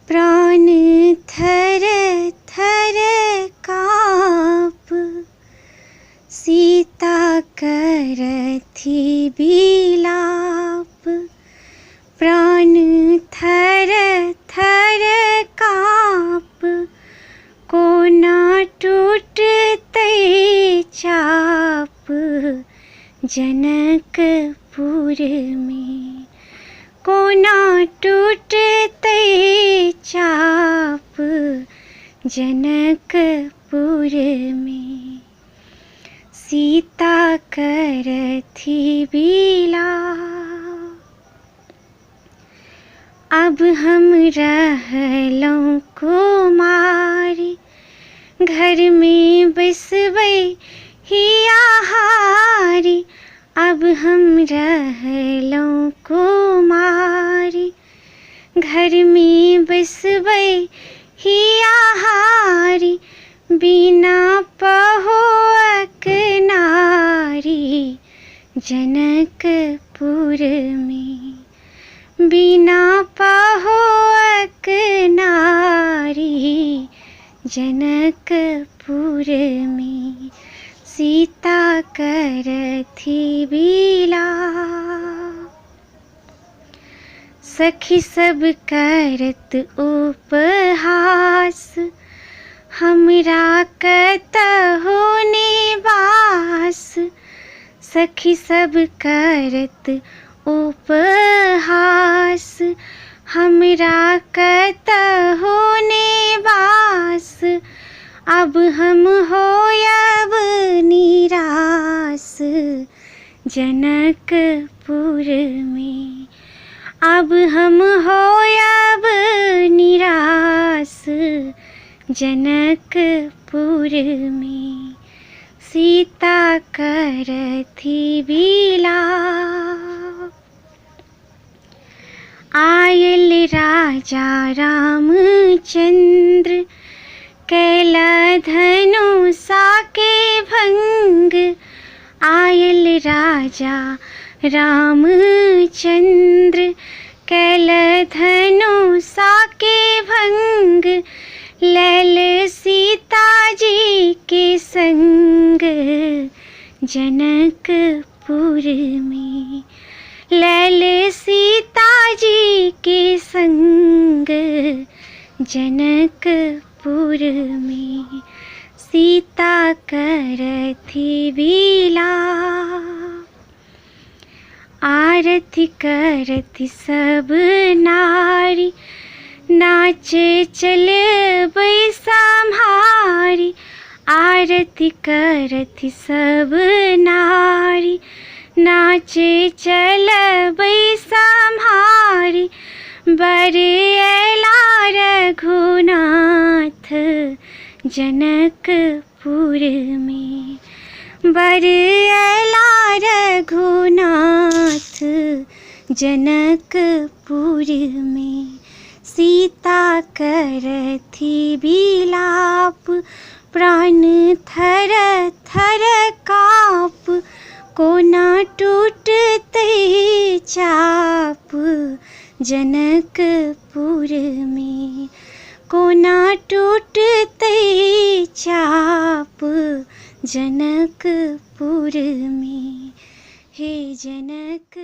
प्राण थर थर काँप, सीता करथि बिलाप। प्राण थर थर काँप, कोना टूटतै चाप जनकपुर में। कोना टूटतै चाप जनकपुर में, सीता करथि बिलाप। अब हम रहलहुँ कुमारी, घर में बसबै हियाहारी। अब हम रहलहुँ कुमारी, घर में बसबै हियाहारी। बिना पहुअक नारी जनकपुर में। बिना पहुअक नारी जनकपुर में, सीता करथि बिलाप। सखी सब करत उपहास, हमरा कतहु निवास। सखी सब करत उपहास, हमरा कतहु निवास। अब हम होयब निरास जनकपुर में। अब हम होयब निरास जनकपुर में, सीता करथि बिलाप। आयल राजा रामचंद्र, कैला धनुषा के भंग। आयल राजा रामचंद्र, कैला धनुषा के भंग। लैल सीता जी के संग जनकपुर में। लैल सीता जी के संग जनकपुर में, सीता करथि बिलाप। आरती करथि सब नारी, नाचे चलबै सम्हारी। आरती करथि सब नारी, नाचे चलबै सम्हारी। बर अयला रघुनाथ जनकपुर में। बर अयला रघुनाथ जनकपुर में, सीता करथि बिलाप। प्राण थर थर काँप, कोना टूटतै चाप जनकपुर में। कोना टूटतै चाप जनकपुर में, हे जनक।